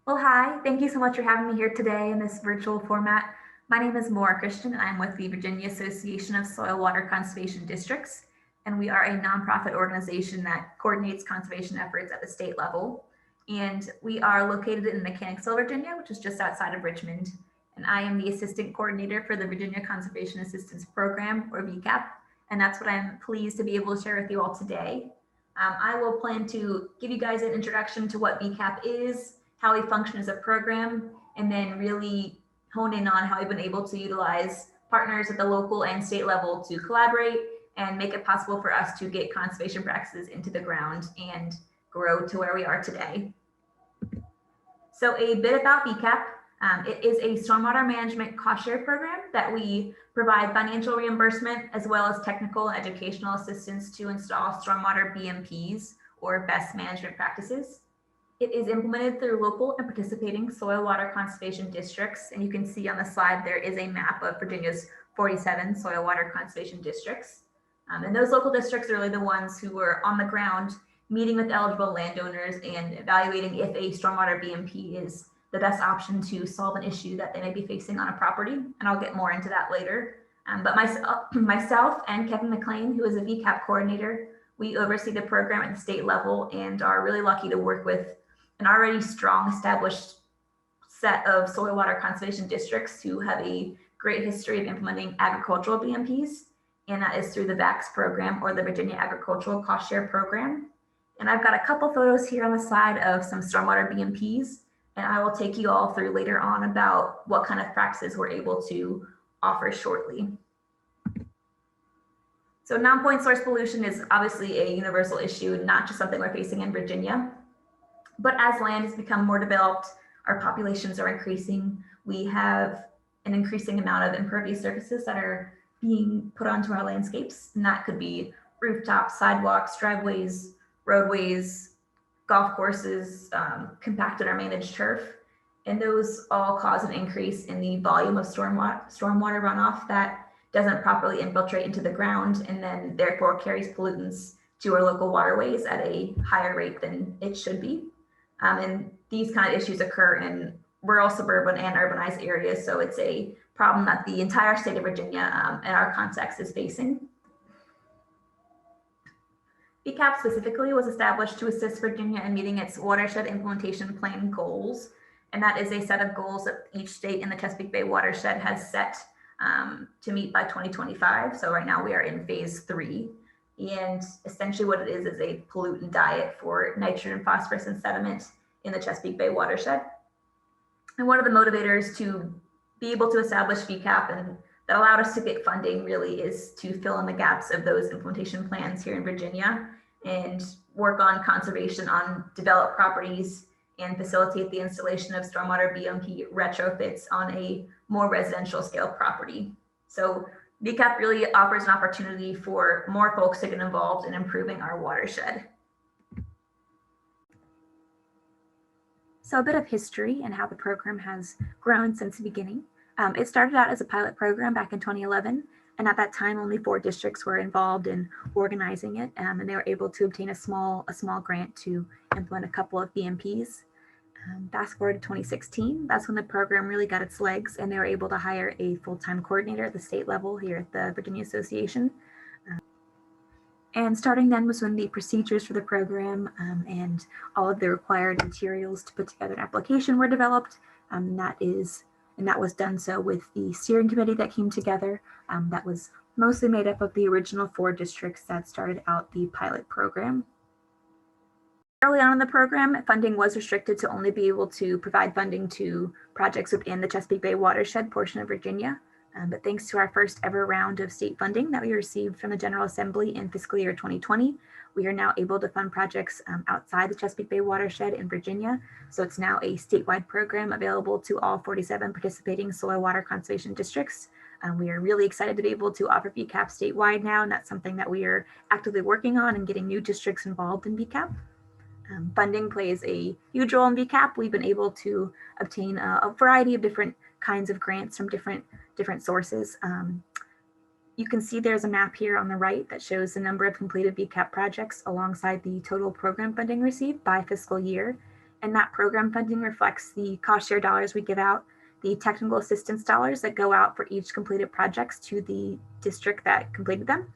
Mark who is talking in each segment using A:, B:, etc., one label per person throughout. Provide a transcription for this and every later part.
A: Well, hi. Thank you so much for having me here today in this virtual format. My name is Maura and I'm with the Virginia Association of Soil Water Conservation Districts, and we are a nonprofit organization that coordinates conservation efforts at the state level. And we are located in Mechanicsville, Virginia, which is just outside of Richmond. And I am the assistant coordinator for the Virginia Conservation Assistance Program, or VCAP, and that's what I'm pleased to be able to share with you all today. I will plan to give you guys an introduction to what VCAP is, how we function as a program, and then really hone in on how we've been able to utilize partners at the local and state level to collaborate and make it possible for us to get conservation practices into the ground and grow to where we are today. So a bit about VCAP. It is a stormwater management cost share program that we provide financial reimbursement as well as technical and educational assistance to install stormwater BMPs, or best management practices. It is implemented through local and participating soil water conservation districts. And you can see on the slide, there is a map of Virginia's 47 soil water conservation districts. And those local districts are really the ones who are on the ground meeting with eligible landowners and evaluating if a stormwater BMP is the best option to solve an issue that they may be facing on a property. And I'll get more into that later. But myself and Kevin McLean, who is a VCAP coordinator, we oversee the program at the state level and are really lucky to work with an already strong established set of soil water conservation districts who have a great history of implementing agricultural BMPs, and that is through the VAX program, or the Virginia Agricultural Cost Share Program. And I've got a couple photos here on the slide of some stormwater BMPs, and I will take you all through later on about what kind of practices we're able to offer shortly. So non-point source pollution is obviously a universal issue, not just something we're facing in Virginia. But as land has become more developed, our populations are increasing. We have an increasing amount of impervious surfaces that are being put onto our landscapes. And that could be rooftops, sidewalks, driveways, roadways, golf courses, compacted or managed turf. And those all cause an increase in the volume of stormwater runoff that doesn't properly infiltrate into the ground and then therefore carries pollutants to our local waterways at a higher rate than it should be. And these kind of issues occur in rural, suburban, and urbanized areas. So it's a problem that the entire state of Virginia and our context is facing. VCAP specifically was established to assist Virginia in meeting its watershed implementation plan goals. And that is a set of goals that each state in the Chesapeake Bay watershed has set to meet by 2025. So right now we are in phase 3. And essentially what it is a pollutant diet for nitrogen, phosphorus, and sediment in the Chesapeake Bay watershed. And one of the motivators to be able to establish VCAP and that allowed us to get funding really is to fill in the gaps of those implementation plans here in Virginia and work on conservation on developed properties and facilitate the installation of stormwater BMP retrofits on a more residential scale property. So VCAP really offers an opportunity for more folks to get involved in improving our watershed. So a bit of history and how the program has grown since the beginning. It started out as a pilot program back in 2011, and at that time only 4 districts were involved in organizing it, and they were able to obtain a small grant to implement a couple of BMPs. Fast forward to 2016, that's when the program really got its legs and they were able to hire a full-time coordinator at the state level here at the Virginia Association. And starting then was when the procedures for the program and all of the required materials to put together an application were developed. That was done so with the steering committee that came together that was mostly made up of the original 4 districts that started out the pilot program. Early on in the program, funding was restricted to only be able to provide funding to projects within the Chesapeake Bay watershed portion of Virginia. But thanks to our first ever round of state funding that we received from the General Assembly in fiscal year 2020, we are now able to fund projects outside the Chesapeake Bay watershed in Virginia. So it's now a statewide program available to all 47 participating soil water conservation districts. We are really excited to be able to offer VCAP statewide now, and that's something that we are actively working on and getting new districts involved in VCAP. Funding plays a huge role in VCAP. We've been able to obtain a variety of different kinds of grants from different sources. You can see there's a map here on the right that shows the number of completed VCAP projects alongside the total program funding received by fiscal year. And that program funding reflects the cost share dollars we give out, the technical assistance dollars that go out for each completed projects to the district that completed them,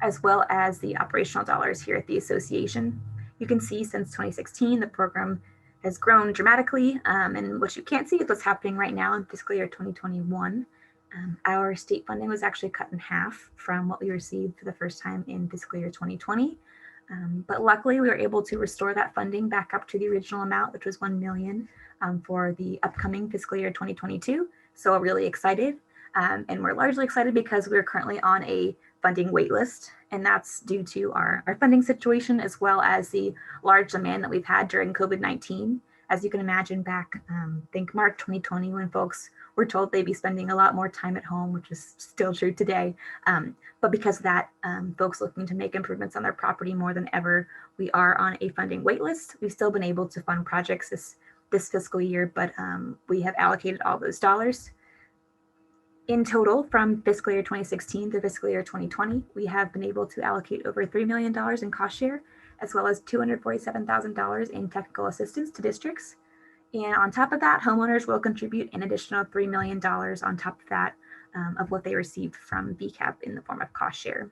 A: as well as the operational dollars here at the association. You can see since 2016, the program has grown dramatically. And what you can't see is what's happening right now in fiscal year 2021. Our state funding was actually cut in half from what we received for the first time in fiscal year 2020. But luckily, we were able to restore that funding back up to the original amount, which was $1 million for the upcoming fiscal year 2022. So we're really excited. And we're largely excited because we're currently on a funding waitlist, and that's due to our funding situation as well as the large demand that we've had during COVID-19. As you can imagine, back, think March 2020, when folks were told they'd be spending a lot more time at home, which is still true today. But because of that, folks looking to make improvements on their property more than ever, we are on a funding waitlist. We've still been able to fund projects this fiscal year, but we have allocated all those dollars. In total, from fiscal year 2016 to fiscal year 2020, we have been able to allocate over $3 million in cost share, as well as $247,000 in technical assistance to districts. And on top of that, homeowners will contribute an additional $3 million on top of that of what they received from VCAP in the form of cost share.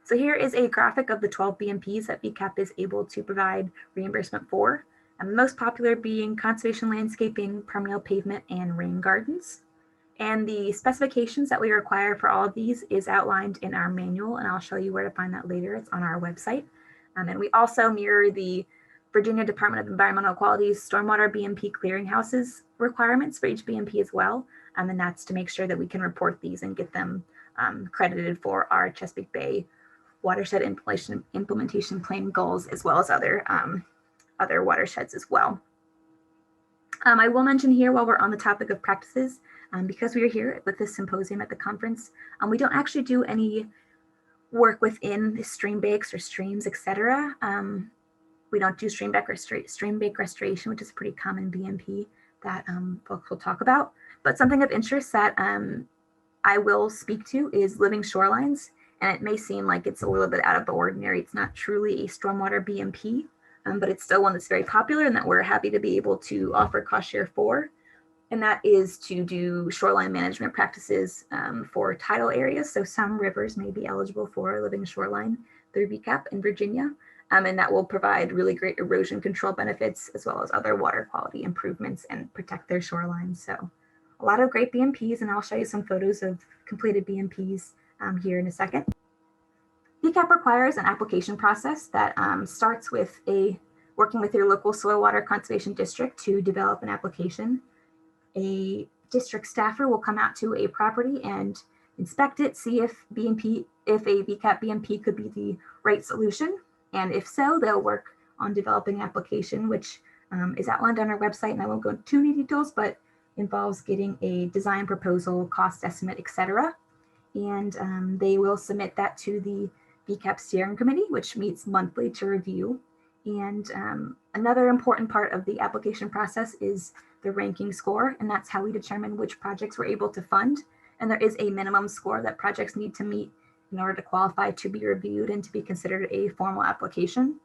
A: So here is a graphic of the 12 BMPs that VCAP is able to provide reimbursement for. The most popular being conservation landscaping, perennial pavement, and rain gardens. And the specifications that we require for all of these is outlined in our manual, and I'll show you where to find that later. It's on our website. And we also mirror the Virginia Department of Environmental Quality's stormwater BMP clearinghouses requirements for each BMP as well. And that's to make sure that we can report these and get them credited for our Chesapeake Bay watershed implementation plan goals, as well as other watersheds as well. I will mention here, while we're on the topic of practices, because we are here with this symposium at the conference, we don't actually do any work within the stream banks or streams, etc. We don't do stream bank restoration, which is a pretty common BMP that folks will talk about. But something of interest that I will speak to is living shorelines. And it may seem like it's a little bit out of the ordinary. It's not truly a stormwater BMP. But it's still one that's very popular and that we're happy to be able to offer cost share for. And that is to do shoreline management practices for tidal areas. So some rivers may be eligible for living shoreline through VCAP in Virginia. And that will provide really great erosion control benefits, as well as other water quality improvements and protect their shorelines. So a lot of great BMPs, and I'll show you some photos of completed BMPs here in a second. VCAP requires an application process that starts with working with your local soil water conservation district to develop an application. A district staffer will come out to a property and inspect it, see if a VCAP BMP could be the right solution. And if so, they'll work on developing an application, which is outlined on our website, and I won't go into too many details, but involves getting a design proposal, cost estimate, etc. And they will submit that to the VCAP steering committee, which meets monthly to review. And another important part of the application process is the ranking score, and that's how we determine which projects we're able to fund. And there is a minimum score that projects need to meet in order to qualify to be reviewed and to be considered a formal application.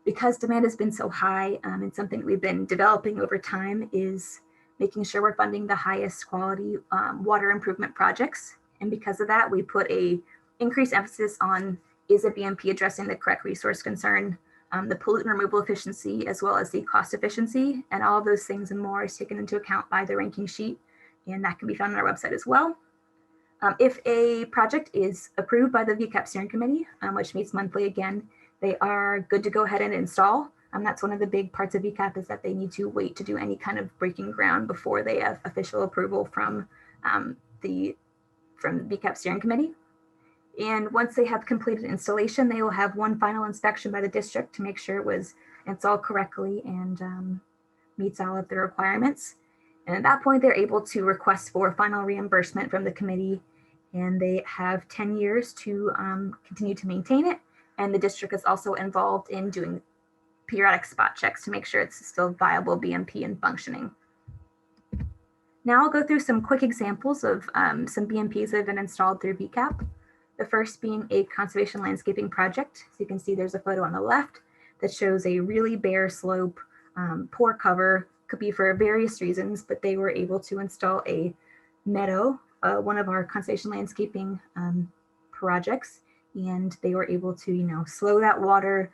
A: Because demand has been so high, and something we've been developing over time is making sure we're funding the highest quality water improvement projects. And because of that, we put a increased emphasis on, is a BMP addressing the correct resource concern, the pollutant removal efficiency, as well as the cost efficiency, and all of those things and more is taken into account by the ranking sheet, and that can be found on our website as well. If a project is approved by the VCAP steering committee, which meets monthly again, they are good to go ahead and install. That's one of the big parts of VCAP, is that they need to wait to do any kind of breaking ground before they have official approval from the VCAP steering committee. And once they have completed installation, they will have one final inspection by the district to make sure it was installed correctly and meets all of the requirements. And at that point, they're able to request for final reimbursement from the committee, and they have 10 years to continue to maintain it. And the district is also involved in doing periodic spot checks to make sure it's still viable BMP and functioning. Now I'll go through some quick examples of some BMPs that have been installed through VCAP. The first being a conservation landscaping project. So you can see there's a photo on the left. that shows a really bare slope, poor cover, could be for various reasons, but they were able to install a meadow, one of our conservation landscaping projects, and they were able to, slow that water,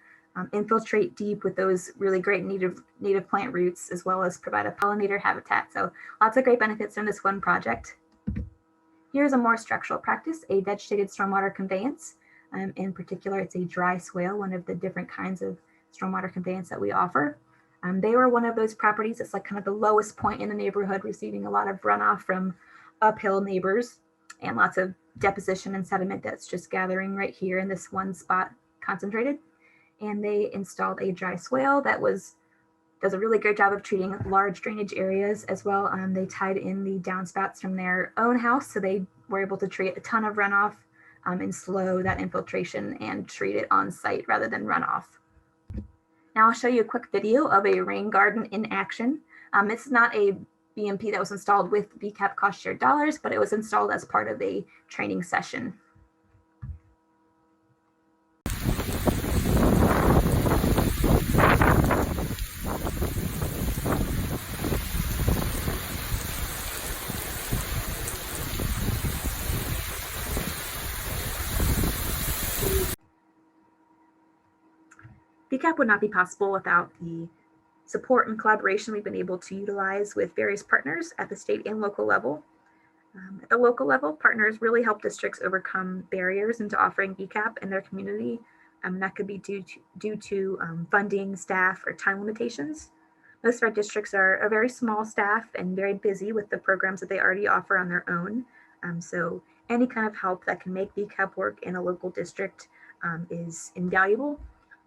A: infiltrate deep with those really great native plant roots, as well as provide a pollinator habitat. So lots of great benefits from this one project. Here's a more structural practice, a vegetated stormwater conveyance. In particular, it's a dry swale, one of the different kinds of stormwater conveyance that we offer. They were one of those properties that's like kind of the lowest point in the neighborhood, receiving a lot of runoff from uphill neighbors and lots of deposition and sediment that's just gathering right here in this one spot concentrated. And they installed a dry swale that does a really great job of treating large drainage areas as well. They tied in the downspouts from their own house, so they were able to treat a ton of runoff and slow that infiltration and treat it on site rather than runoff. Now I'll show you a quick video of a rain garden in action. This is not a BMP that was installed with VCAP cost share dollars, but it was installed as part of a training session. VCAP would not be possible without the support and collaboration we've been able to utilize with various partners at the state and local level. At the local level, partners really help districts overcome barriers into offering VCAP in their community. That could be due to funding, staff, or time limitations. Most of our districts are a very small staff and very busy with the programs that they already offer on their own. So any kind of help that can make VCAP work in a local district is invaluable.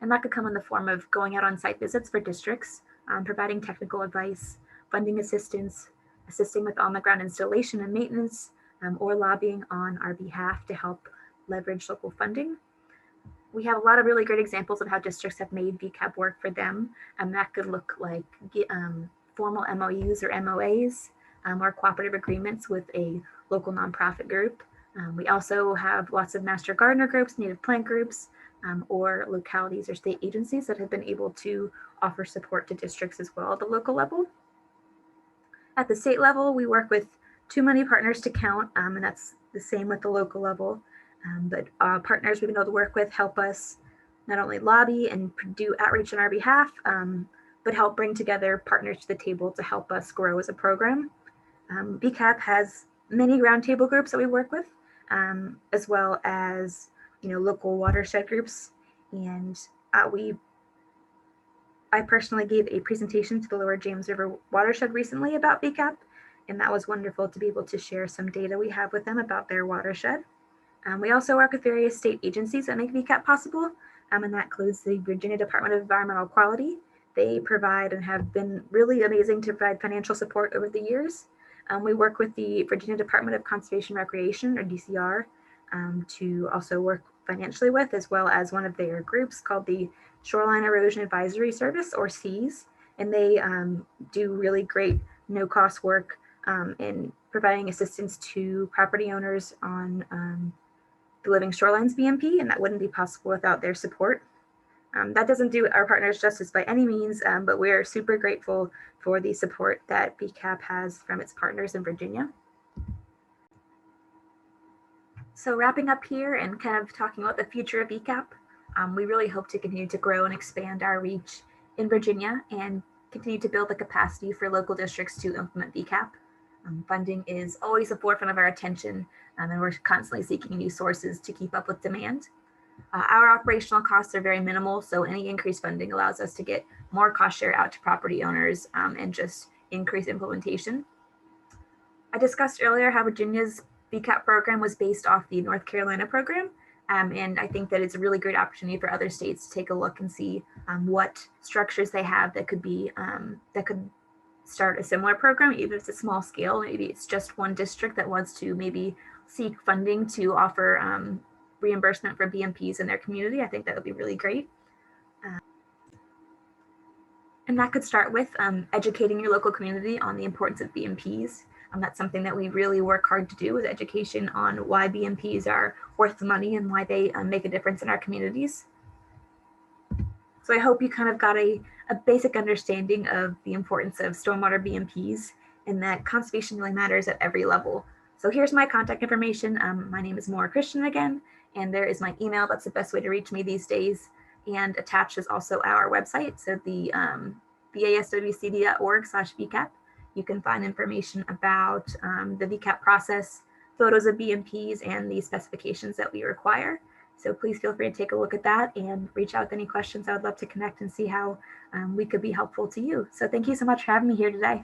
A: And that could come in the form of going out on site visits for districts, providing technical advice, funding assistance, assisting with on-the-ground installation and maintenance, or lobbying on our behalf to help leverage local funding. We have a lot of really great examples of how districts have made VCAP work for them. That could look like formal MOUs or MOAs, or cooperative agreements with a local nonprofit group. We also have lots of master gardener groups, native plant groups, or localities or state agencies that have been able to offer support to districts as well at the local level. At the state level, we work with too many partners to count, and that's the same with the local level. But partners we've been able to work with help us not only lobby and do outreach on our behalf, but help bring together partners to the table to help us grow as a program. VCAP has many roundtable groups that we work with, as well as local watershed groups. And I personally gave a presentation to the Lower James River watershed recently about VCAP, and that was wonderful to be able to share some data we have with them about their watershed. We also work with various state agencies that make VCAP possible, and that includes the Virginia Department of Environmental Quality. They provide and have been really amazing to provide financial support over the years. We work with the Virginia Department of Conservation and Recreation, or DCR, to also work financially with, as well as one of their groups called the Shoreline Erosion Advisory Service, or SEAS, and they do really great no-cost work in providing assistance to property owners on the Living Shorelines BMP, and that wouldn't be possible without their support. That doesn't do our partners justice by any means, but we're super grateful for the support that VCAP has from its partners in Virginia. So wrapping up here and kind of talking about the future of VCAP, we really hope to continue to grow and expand our reach in Virginia and continue to build the capacity for local districts to implement VCAP. Funding is always the forefront of our attention, and we're constantly seeking new sources to keep up with demand. Our operational costs are very minimal, so any increased funding allows us to get more cost share out to property owners and just increase implementation. I discussed earlier how Virginia's VCAP program was based off the North Carolina program, and I think that it's a really great opportunity for other states to take a look and see what structures they have that could be that could start a similar program, even if it's a small scale. Maybe it's just one district that wants to maybe seek funding to offer reimbursement for BMPs in their community. I think that would be really great. And that could start with educating your local community on the importance of BMPs. That's something that we really work hard to do, is education on why BMPs are worth the money and why they make a difference in our communities. So I hope you kind of got a basic understanding of the importance of stormwater BMPs and that conservation really matters at every level. So here's my contact information. My name is Maura Christian again, and there is my email. That's the best way to reach me these days. And attached is also our website. So the aswcd.org/VCAP. You can find information about the VCAP process, photos of BMPs, and the specifications that we require. So please feel free to take a look at that and reach out with any questions. I would love to connect and see how we could be helpful to you. So thank you so much for having me here today.